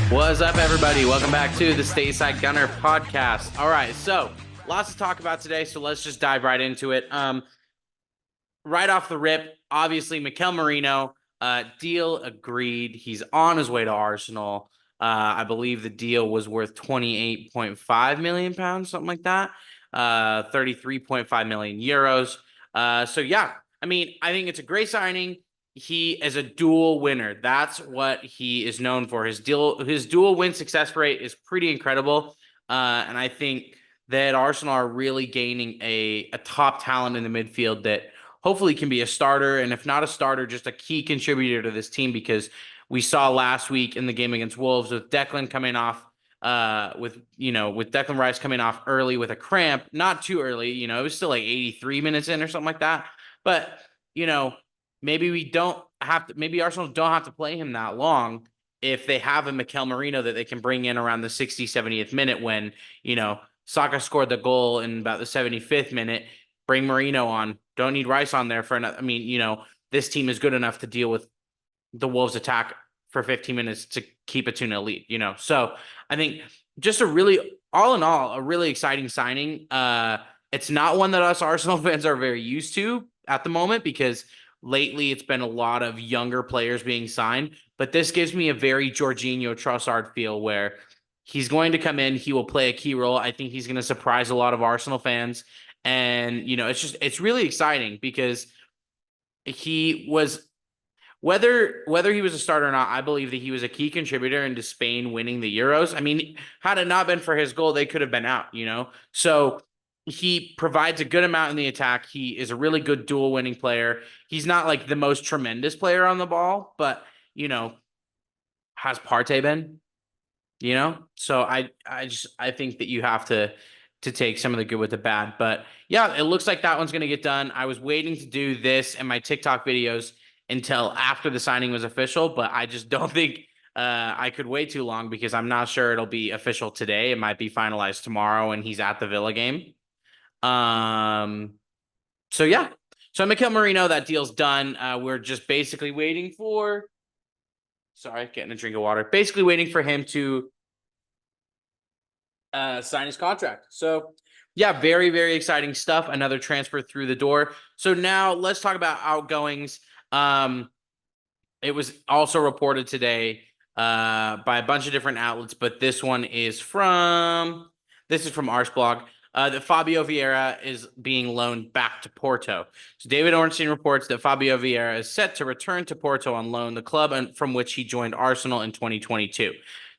What's up, everybody? Welcome back to the Stateside Gunner podcast. All right, so lots to talk about today, so let's just dive right into it. Right off the rip, obviously, Mikel Merino, deal agreed. He's on his way to Arsenal. I believe the deal was worth 28.5 million pounds, something like that. 33.5 million euros. So yeah, I mean, I think it's a great signing. He is a dual winner. That's what he is known for. His dual win success rate is pretty incredible. And I think that Arsenal are really gaining a top talent in the midfield that hopefully can be a starter, and if not a starter, just a key contributor to this team, because we saw last week in the game against Wolves with Declan coming off with Declan Rice coming off early with a cramp, not too early, it was still like 83 minutes in or something like that. But, maybe Arsenal don't have to play him that long if they have a Mikel Merino that they can bring in around the 60th, 70th minute when, Saka scored the goal in about the 75th minute. Bring Merino on. Don't need Rice on there for another. I mean, this team is good enough to deal with the Wolves attack for 15 minutes to keep a 2-0 lead, So I think just all in all, a really exciting signing. It's not one that us Arsenal fans are very used to at the moment, because lately it's been a lot of younger players being signed, but this gives me a very Jorginho Trossard feel, where he's going to come in, he will play a key role. I think he's going to surprise a lot of Arsenal fans. And, it's really exciting because he was, whether he was a starter or not, I believe that he was a key contributor into Spain winning the Euros. I mean, had it not been for his goal, they could have been out, So he provides a good amount in the attack. He is a really good dual winning player. He's not like the most tremendous player on the ball, but, has Partey been? So I think that you have to take some of the good with the bad. But yeah, it looks like that one's going to get done. I was waiting to do this and my TikTok videos until after the signing was official, but I just don't think I could wait too long, because I'm not sure it'll be official today. It might be finalized tomorrow and he's at the Villa game. So yeah. So Mikel Merino, that deal's done. We're just basically waiting for getting a drink of water. Basically waiting for him to sign his contract. So yeah, very, very exciting stuff. Another transfer through the door. So now let's talk about outgoings. It was also reported today by a bunch of different outlets, but this is from Arsblog, that Fabio Vieira is being loaned back to Porto. So David Ornstein reports that Fabio Vieira is set to return to Porto on loan, the club from which he joined Arsenal in 2022.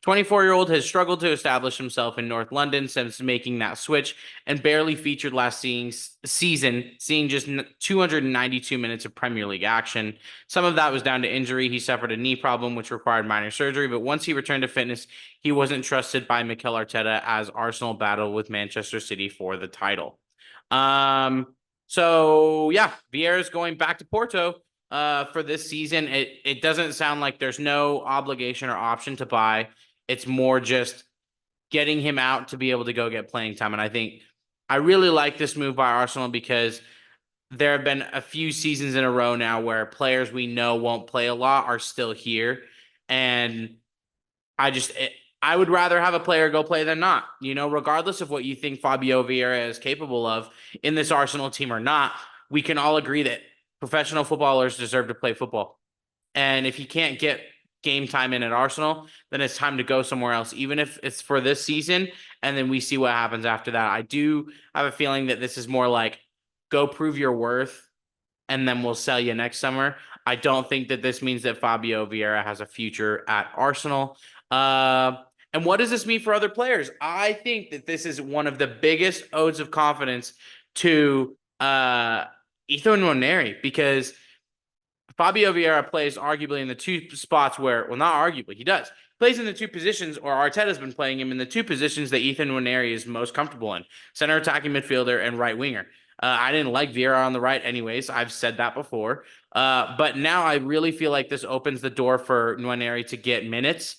24-year-old has struggled to establish himself in North London since making that switch, and barely featured last season, seeing just 292 minutes of Premier League action. Some of that was down to injury. He suffered a knee problem, which required minor surgery, but once he returned to fitness, he wasn't trusted by Mikel Arteta as Arsenal battled with Manchester City for the title. So yeah, Vieira's going back to Porto for this season. It doesn't sound like there's no obligation or option to buy. It's more just getting him out to be able to go get playing time. And I think I really like this move by Arsenal, because there have been a few seasons in a row now where players we know won't play a lot are still here. And I would rather have a player go play than not, regardless of what you think Fabio Vieira is capable of in this Arsenal team or not. We can all agree that professional footballers deserve to play football. And if he can't get game time in at Arsenal, then it's time to go somewhere else, even if it's for this season. And then we see what happens after that. I do have a feeling that this is more like, go prove your worth, and then we'll sell you next summer. I don't think that this means that Fabio Vieira has a future at Arsenal. And what does this mean for other players? I think that this is one of the biggest odes of confidence to Ethan Nwaneri, because Fabio Vieira plays arguably in the two spots where, well, not arguably, he does. Plays in the two positions, or Arteta's been playing him in the two positions that Ethan Nwaneri is most comfortable in: center attacking midfielder and right winger. I didn't like Vieira on the right anyways. I've said that before. But now I really feel like this opens the door for Nwaneri to get minutes.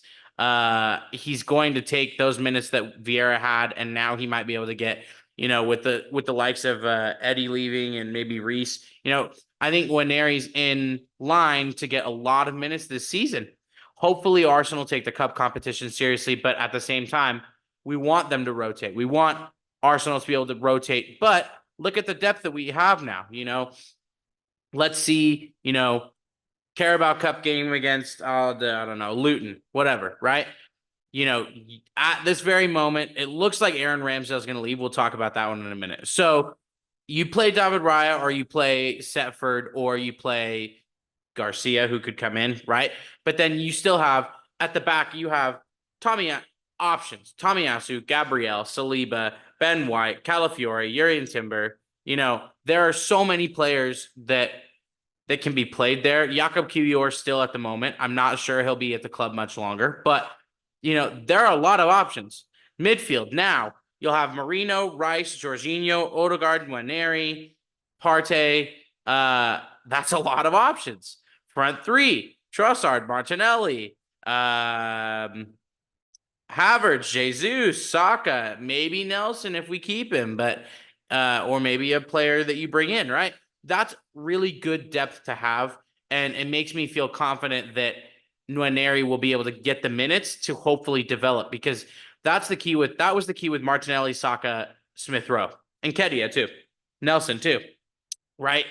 He's going to take those minutes that Vieira had, and now he might be able to get, with the likes of Eddie leaving and maybe Reese, I think Nwaneri's in line to get a lot of minutes this season. Hopefully Arsenal take the cup competition seriously, but at the same time, we want them to rotate. We want Arsenal to be able to rotate, but look at the depth that we have now. Let's see, Carabao Cup game against, I don't know, Luton, whatever, right? At this very moment, it looks like Aaron Ramsdale is going to leave. We'll talk about that one in a minute. So you play David Raya, or you play Setford, or you play Garcia, who could come in, right? But then you still have, at the back, you have options. Tomiyasu, Gabriel, Saliba, Ben White, Calafiore, Jurrien Timber. There are so many players that can be played there. Jakob Kiwior still at the moment. I'm not sure he'll be at the club much longer, but there are a lot of options. Midfield, now you'll have Marino, Rice, Jorginho, Odegaard, Nwaneri, Partey. That's a lot of options. Front three, Trossard, Martinelli, Havertz, Jesus, Saka, maybe Nelson if we keep him, but or maybe a player that you bring in, right? That's really good depth to have, and it makes me feel confident that Nwaneri will be able to get the minutes to hopefully develop, because that was the key with Martinelli, Saka, Smith Rowe, and Kedia too, Nelson too, right?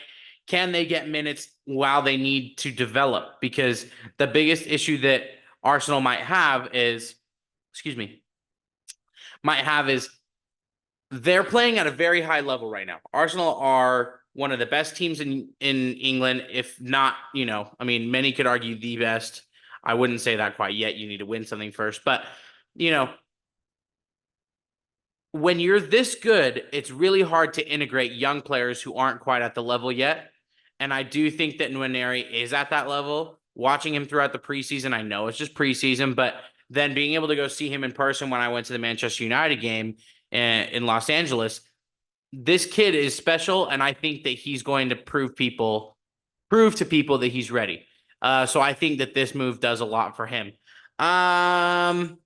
Can they get minutes while they need to develop? Because the biggest issue that Arsenal might have is they're playing at a very high level right now. Arsenal are one of the best teams in England, if not, many could argue the best. I wouldn't say that quite yet. You need to win something first. But, when you're this good, it's really hard to integrate young players who aren't quite at the level yet. And I do think that Nwaneri is at that level. Watching him throughout the preseason, I know it's just preseason, but then being able to go see him in person when I went to the Manchester United game in Los Angeles, this kid is special, and I think that he's going to prove to people that he's ready. So I think that this move does a lot for him. So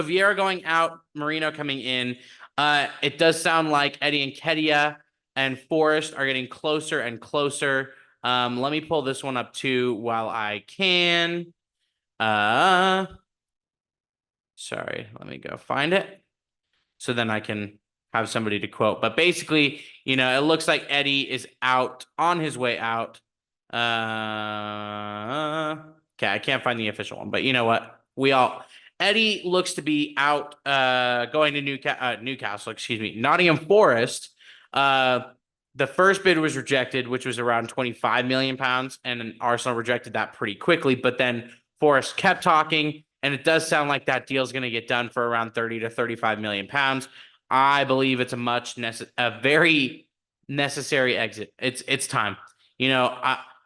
Vieira going out, Marino coming in. It does sound like Eddie Nketiah and Forrest are getting closer and closer. Let me pull this one up too while I can. Sorry, let me go find it so then I can have somebody to quote. But basically, it looks like Eddie is on his way out. Okay, I can't find the official one, but you know what? Eddie looks to be out, going to Newcastle, Nottingham Forest. The first bid was rejected, which was around 25 million pounds, and Arsenal rejected that pretty quickly. But then Forest kept talking, and it does sound like that deal is going to get done for around 30 to 35 million pounds. I believe it's a very necessary exit. It's time.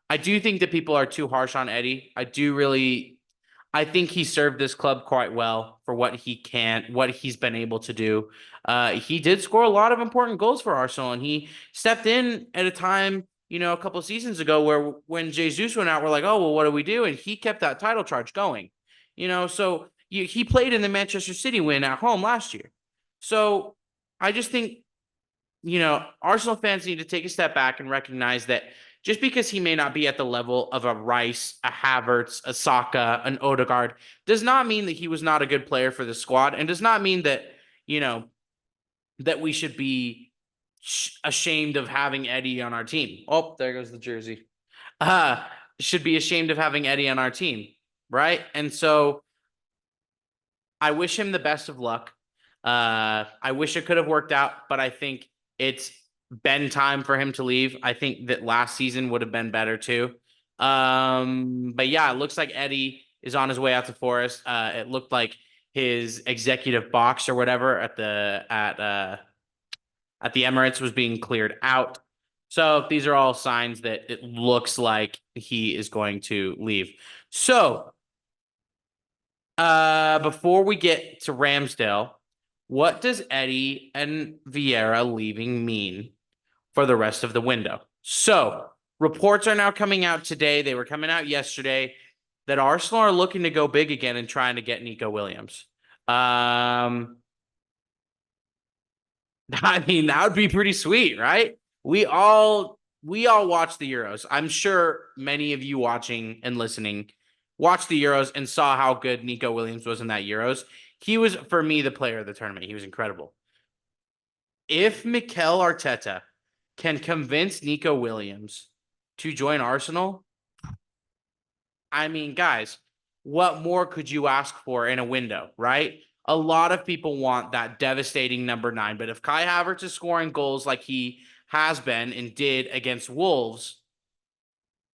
I do think that people are too harsh on Eddie. I think he served this club quite well for what he's been able to do. He did score a lot of important goals for Arsenal, and he stepped in at a time, a couple of seasons ago where when Jesus went out, we're like, oh, well, what do we do? And he kept that title charge going, so he played in the Manchester City win at home last year. So I just think, Arsenal fans need to take a step back and recognize that just because he may not be at the level of a Rice, a Havertz, a Saka, an Odegaard, does not mean that he was not a good player for the squad, and does not mean that, that we should be ashamed of having Eddie on our team. Oh, there goes the jersey. Should be ashamed of having Eddie on our team, right? And so I wish him the best of luck. I wish it could have worked out, but I think it's been time for him to leave. I think that last season would have been better too. But yeah, it looks like Eddie is on his way out to Forest. It looked like his executive box or whatever at the Emirates was being cleared out. So these are all signs that it looks like he is going to leave. So before we get to Ramsdale, what does Eddie and Vieira leaving mean for the rest of the window? So reports are now coming out today. They were coming out yesterday that Arsenal are looking to go big again and trying to get Nico Williams. That would be pretty sweet, right? We all watch the Euros. I'm sure many of you watching and listening watched the Euros and saw how good Nico Williams was in that Euros. He was, for me, the player of the tournament. He was incredible. If Mikel Arteta can convince Nico Williams to join Arsenal, I mean, guys, what more could you ask for in a window, right? A lot of people want that devastating number 9, but if Kai Havertz is scoring goals like he has been and did against Wolves,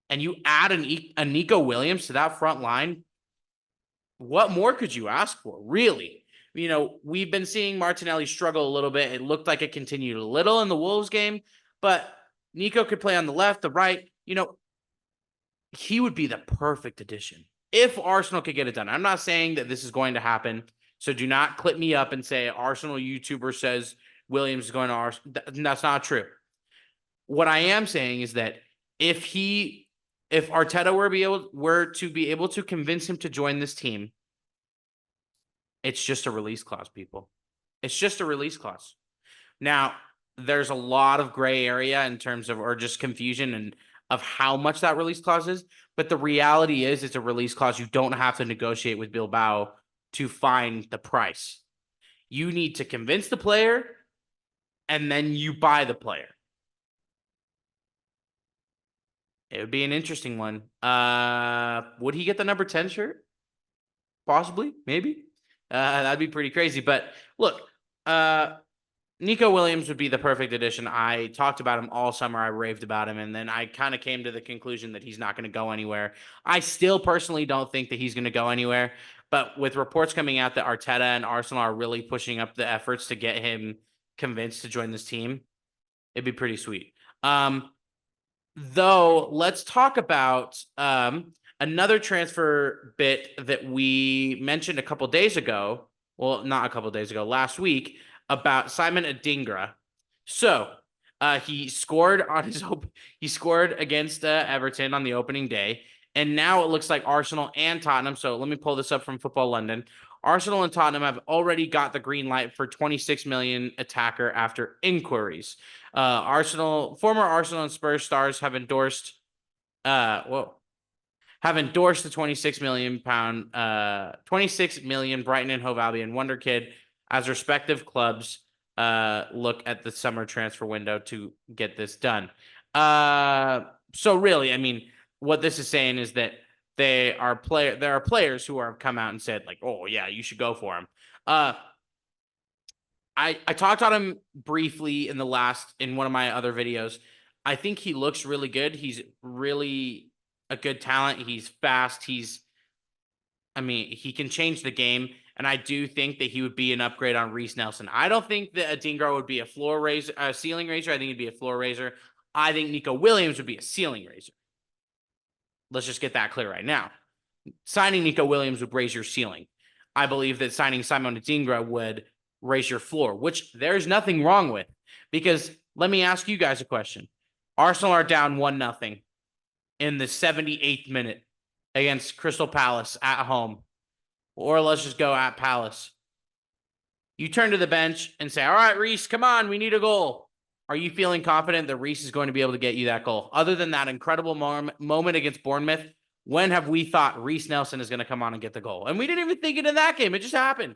and you add a Nico Williams to that front line, what more could you ask for, really? You know, we've been seeing Martinelli struggle a little bit. It looked like it continued a little in the Wolves game, but Nico could play on the left, the right. You know, he would be the perfect addition if Arsenal could get it done. I'm not saying that this is going to happen, so do not clip me up and say Arsenal YouTuber says Williams is going to Arsenal. That's not true. What I am saying is that if Arteta were to be able to convince him to join this team, it's just a release clause, people. It's just a release clause. Now, there's a lot of gray area in terms of, or just confusion and of how much that release clause is. But the reality is it's a release clause. You don't have to negotiate with Bilbao to find the price. You need to convince the player and then you buy the player. It would be an interesting one. Would he get the number 10 shirt? Possibly, maybe. That'd be pretty crazy. But look, Nico Williams would be the perfect addition. I talked about him all summer. I raved about him. And then I kind of came to the conclusion that he's not going to go anywhere. I still personally don't think that he's going to go anywhere. But with reports coming out that Arteta and Arsenal are really pushing up the efforts to get him convinced to join this team, it'd be pretty sweet. Though, let's talk about another transfer bit that we mentioned a couple days ago. Well, not a couple days ago, last week, about Simon Adingra. So he scored against Everton on the opening day, and now it looks like Arsenal and Tottenham. So let me pull this up from Football London. Arsenal and Tottenham have already got the green light for 26 million attacker after inquiries. Former Arsenal and Spurs stars have endorsed the 26 million Brighton and Hove Albion wonder kid as respective clubs look at the summer transfer window to get this done. So really, I mean, what this is saying is that there are players who have come out and said like, oh yeah, you should go for him. I talked on him briefly in one of my other videos. I think he looks really good. He's really a good talent. He's fast. He can change the game. And I do think that he would be an upgrade on Reiss Nelson. I don't think that Adingra would be a ceiling raiser. I think he'd be a floor raiser. I think Nico Williams would be a ceiling raiser. Let's just get that clear right now. Signing Nico Williams would raise your ceiling. I believe that signing Simon Adingra would raise your floor, which there's nothing wrong with. Because let me ask you guys a question. Arsenal are down 1-0 in the 78th minute against Crystal Palace at home. Or let's just go at Palace. You turn to the bench and say, all right, Reiss, come on, we need a goal. Are you feeling confident that Reiss is going to be able to get you that goal? Other than that incredible moment against Bournemouth, when have we thought Reiss Nelson is going to come on and get the goal? And we didn't even think it in that game. It just happened.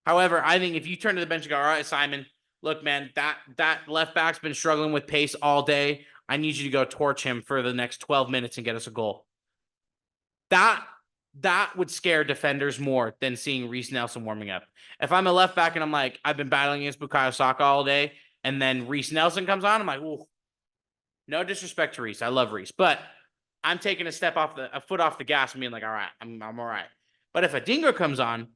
However, I think if you turn to the bench and go, all right, Simon, look, man, that left back's been struggling with pace all day. I need you to go torch him for the next 12 minutes and get us a goal. That would scare defenders more than seeing Reiss Nelson warming up. If I'm a left back and I'm like, I've been battling against Bukayo Saka all day, and then Reiss Nelson comes on, I'm like, ooh, no disrespect to Reiss. I love Reiss, but I'm taking a foot off the gas and being like, all right, I'm all right. But if Adingra comes on,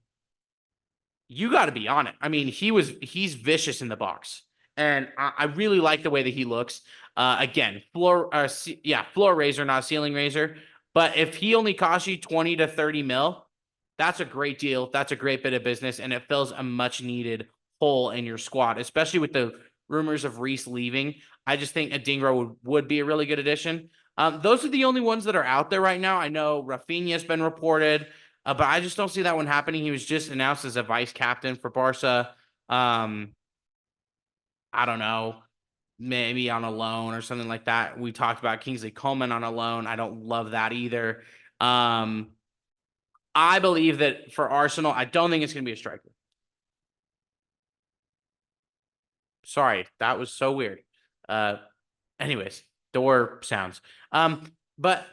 you got to be on it. I mean, he's vicious in the box, and I really like the way that he looks. Again, floor raiser, not ceiling raiser. But if he only costs you 20 to 30 mil, that's a great deal. That's a great bit of business, and it fills a much-needed hole in your squad, especially with the rumors of Reiss leaving. I just think Adingra would be a really good addition. Those are the only ones that are out there right now. I know Rafinha's been reported, but I just don't see that one happening. He was just announced as a vice captain for Barca. I don't know. maybe on a loan or something like that. We talked about Kingsley Coleman on a loan. I don't love that either. I believe that for Arsenal, I don't think it's going to be a striker. Sorry, that was so weird. Anyways, door sounds. But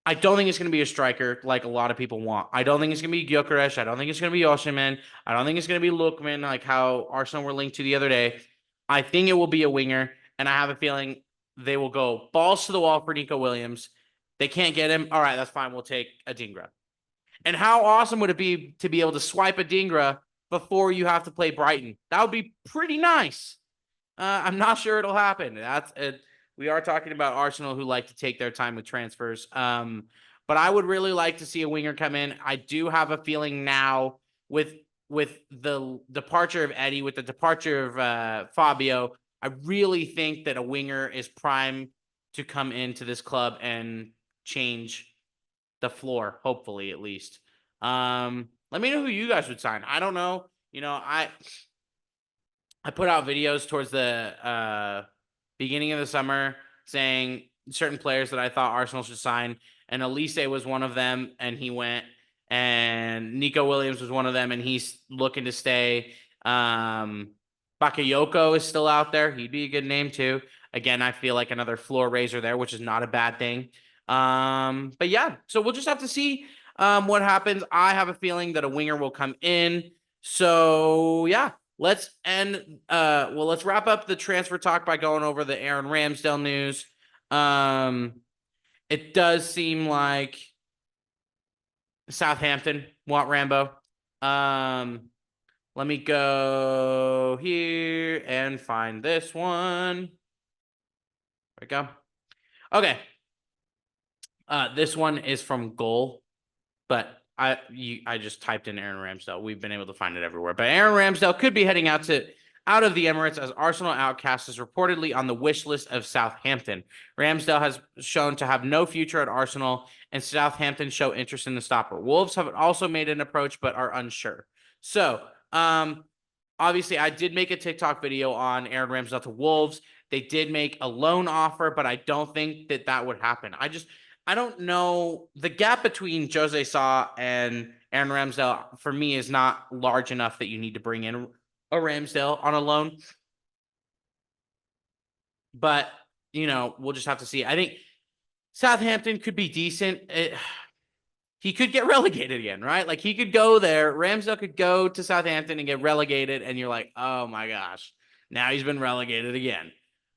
I don't think it's going to be a striker like a lot of people want. I don't think it's going to be Gyökeres. I don't think it's going to be Osimhen. I don't think it's going to be Lookman, like how Arsenal were linked to the other day. I think it will be a winger, and I have a feeling they will go balls to the wall for Nico Williams. They can't get him. All right, that's fine. We'll take Adingra. And how awesome would it be to be able to swipe Adingra before you have to play Brighton? That would be pretty nice. I'm not sure it'll happen. That's it. We are talking about Arsenal who like to take their time with transfers. But I would really like to see a winger come in. I do have a feeling now with the departure of Eddie, with the departure of Fabio, I really think that a winger is prime to come into this club and change the floor, hopefully at least. Let me know who you guys would sign. I don't know. I put out videos towards the beginning of the summer saying certain players that I thought Arsenal should sign, and Elise was one of them, and he went. And Nico Williams was one of them, and he's looking to stay. Bakayoko is still out there. He'd be a good name too. Again, I feel like another floor raiser there, which is not a bad thing. But yeah, so we'll just have to see what happens. I have a feeling that a winger will come in. So yeah, let's wrap up the transfer talk by going over the Aaron Ramsdale news. It does seem like Southampton want Rambo. Let me go here and find this one. There we go. Okay. This one is from Goal, but I just typed in Aaron Ramsdale. We've been able to find it everywhere. But Aaron Ramsdale could be heading out of the Emirates as Arsenal outcast is reportedly on the wish list of Southampton. Ramsdale has shown to have no future at Arsenal, and Southampton show interest in the stopper. Wolves have also made an approach but are unsure. So, obviously, I did make a TikTok video on Aaron Ramsdale to Wolves. They did make a loan offer, but I don't think that would happen. I don't know. The gap between Jose Sa and Aaron Ramsdale for me is not large enough that you need to bring in a Ramsdale on a loan. But, we'll just have to see. I think Southampton could be decent. He could get relegated again, right? Like he could go there. Ramsdale could go to Southampton and get relegated. And you're like, oh my gosh, now he's been relegated again.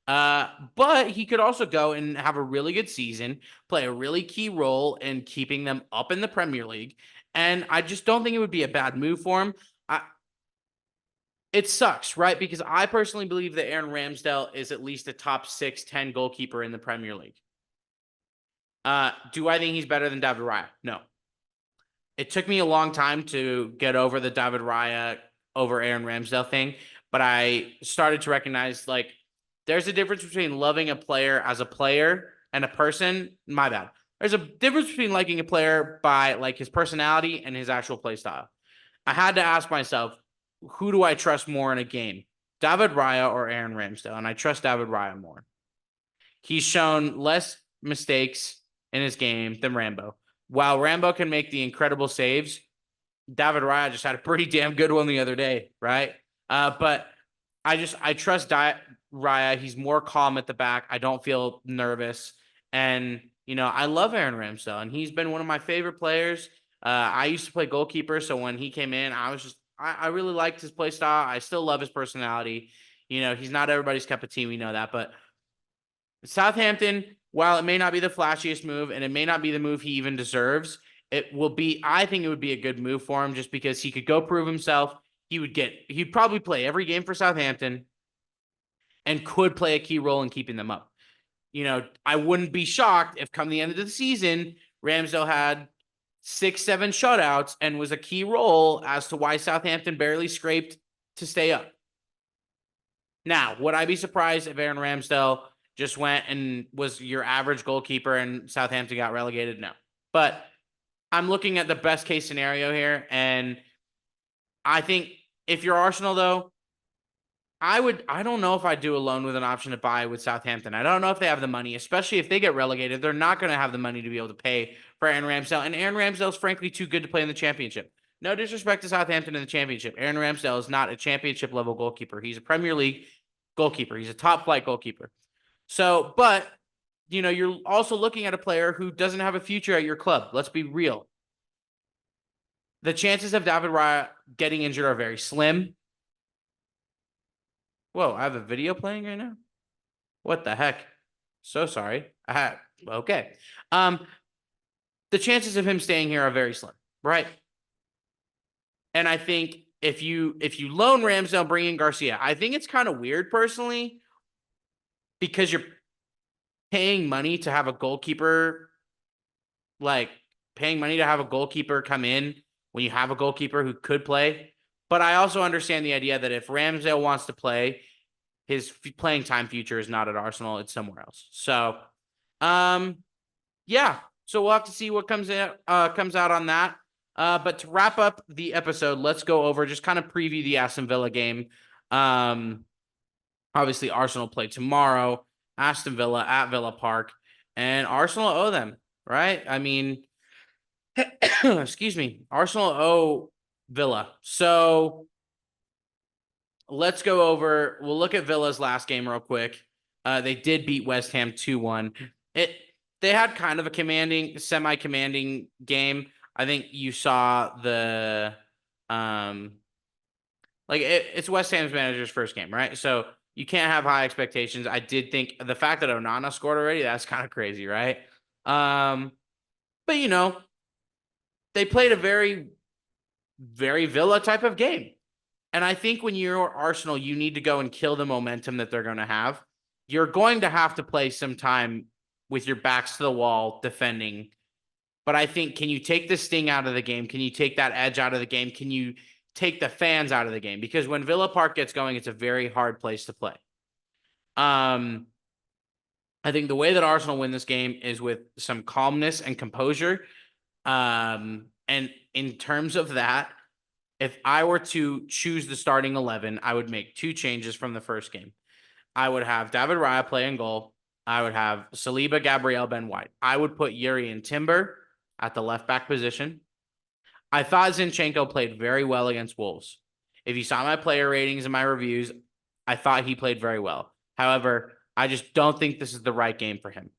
But he could also go and have a really good season, play a really key role in keeping them up in the Premier League. And I just don't think it would be a bad move for him. It sucks, right? Because I personally believe that Aaron Ramsdale is at least a top 6-10 goalkeeper in the Premier League. Do I think he's better than David Raya? No. It took me a long time to get over the David Raya over Aaron Ramsdale thing, but I started to recognize there's a difference between loving a player as a player and a person. My bad. There's a difference between liking a player by his personality and his actual play style. I had to ask myself, who do I trust more in a game? David Raya or Aaron Ramsdale? And I trust David Raya more. He's shown less mistakes in his game than Rambo. While Rambo can make the incredible saves, David Raya just had a pretty damn good one the other day, right? But I trust Raya. He's more calm at the back. I don't feel nervous. And, I love Aaron Ramsdale, and he's been one of my favorite players. I used to play goalkeeper, so when he came in, I really liked his play style. I still love his personality. He's not everybody's cup of tea. We know that. But Southampton, while it may not be the flashiest move, and it may not be the move he even deserves, I think it would be a good move for him just because he could go prove himself. He'd probably play every game for Southampton and could play a key role in keeping them up. I wouldn't be shocked if come the end of the season, Ramsdale had 6-7 shutouts and was a key role as to why Southampton barely scraped to stay up. Now, would I be surprised if Aaron Ramsdale just went and was your average goalkeeper and Southampton got relegated? No. But I'm looking at the best case scenario here, and I think if you're Arsenal, though, I don't know if I'd do a loan with an option to buy with Southampton. I don't know if they have the money, especially if they get relegated. They're not going to have the money to be able to pay for Aaron Ramsdale. And Aaron Ramsdale's frankly too good to play in the championship. No disrespect to Southampton in the championship. Aaron Ramsdale is not a championship level goalkeeper. He's a Premier League goalkeeper. He's a top flight goalkeeper. So, but you're also looking at a player who doesn't have a future at your club. Let's be real. The chances of David Raya getting injured are very slim. Whoa, I have a video playing right now? What the heck? So sorry. Okay. The chances of him staying here are very slim, right? And I think if you loan Ramsdale, bring in Garcia, I think it's kind of weird personally because you're paying money to have a goalkeeper, come in when you have a goalkeeper who could play. But I also understand the idea that if Ramsdale wants to play, his playing time future is not at Arsenal, it's somewhere else. So, yeah. So we'll have to see what comes out on that. But to wrap up the episode, let's go over, just kind of preview the Aston Villa game. Obviously, Arsenal play tomorrow, Aston Villa at Villa Park, and Arsenal owe them, right? I mean, excuse me, Arsenal owe Villa. So let's go over, we'll look at Villa's last game real quick. They did beat West Ham 2-1. They had kind of a semi-commanding game. I think you saw it's West Ham's manager's first game, right? So you can't have high expectations. I did think the fact that Onana scored already, that's kind of crazy, right? But they played a very, very Villa type of game. And I think when you're Arsenal, you need to go and kill the momentum that they're going to have. You're going to have to play some time with your backs to the wall defending. But I think, can you take the sting out of the game? Can you take that edge out of the game? Can you take the fans out of the game? Because when Villa Park gets going, it's a very hard place to play. I think the way that Arsenal win this game is with some calmness and composure. And in terms of that, if I were to choose the starting 11, I would make 2 changes from the first game. I would have David Raya play in goal. I would have Saliba, Gabriel, Ben White. I would put Yuri and Timber at the left back position. I thought Zinchenko played very well against Wolves. If you saw my player ratings and my reviews, I thought he played very well. However, I just don't think this is the right game for him.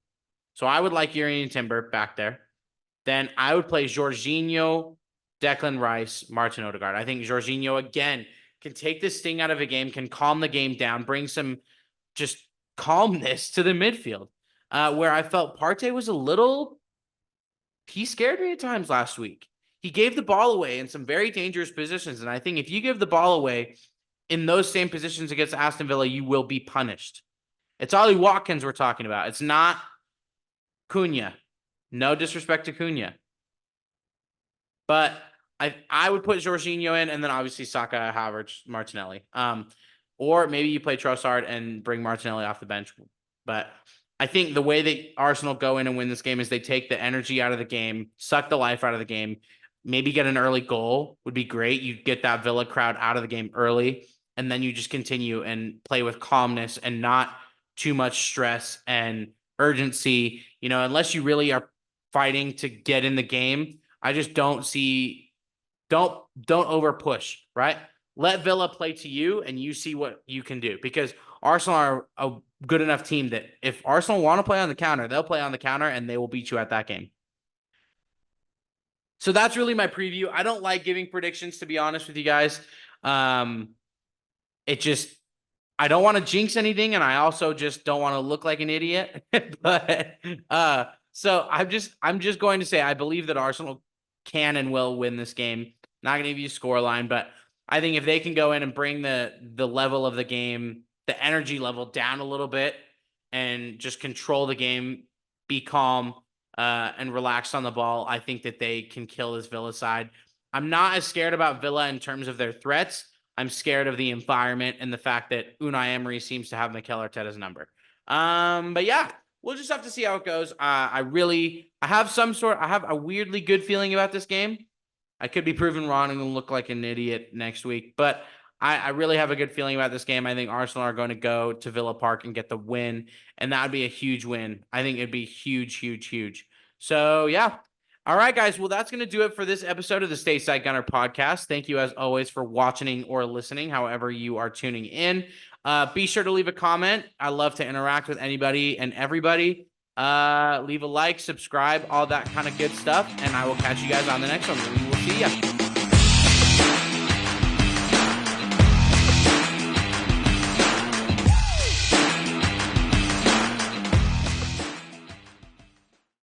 So I would like Yuri and Timber back there. Then I would play Jorginho, Declan Rice, Martin Odegaard. I think Jorginho, again, can take the sting out of a game, can calm the game down, bring some just calmness to the midfield. Where I felt Partey was he scared me at times last week. He gave the ball away in some very dangerous positions. And I think if you give the ball away in those same positions against Aston Villa, you will be punished. It's Ollie Watkins we're talking about. It's not Cunha. No disrespect to Cunha. But I would put Jorginho in, and then obviously Saka, Havertz, Martinelli. Or maybe you play Trossard and bring Martinelli off the bench. But I think the way that Arsenal go in and win this game is they take the energy out of the game, suck the life out of the game, maybe get an early goal would be great. You get that Villa crowd out of the game early, and then you just continue and play with calmness and not too much stress and urgency. Unless you really are fighting to get in the game, I just don't over push, right? Let Villa play to you and you see what you can do, because Arsenal are a good enough team that if Arsenal want to play on the counter, they'll play on the counter and they will beat you at that game. So that's really my preview. I don't like giving predictions, to be honest with you guys. I don't want to jinx anything, and I also just don't want to look like an idiot. But so I'm just going to say I believe that Arsenal can and will win this game. Not going to give you a scoreline, but I think if they can go in and bring the level of the game, the energy level down a little bit, and just control the game, be calm, and relaxed on the ball, I think that they can kill this Villa side. I'm not as scared about Villa in terms of their threats. I'm scared of the environment and the fact that Unai Emery seems to have Mikel Arteta's number. But yeah, we'll just have to see how it goes. I have a weirdly good feeling about this game. I could be proven wrong and look like an idiot next week, but I really have a good feeling about this game. I think Arsenal are going to go to Villa Park and get the win, and that would be a huge win. I think it'd be huge, huge, huge. So, yeah. All right, guys. Well, that's going to do it for this episode of the Stateside Gunner podcast. Thank you, as always, for watching or listening, however you are tuning in. Be sure to leave a comment. I love to interact with anybody and everybody. Leave a like, subscribe, all that kind of good stuff, and I will catch you guys on the next one. We will see ya.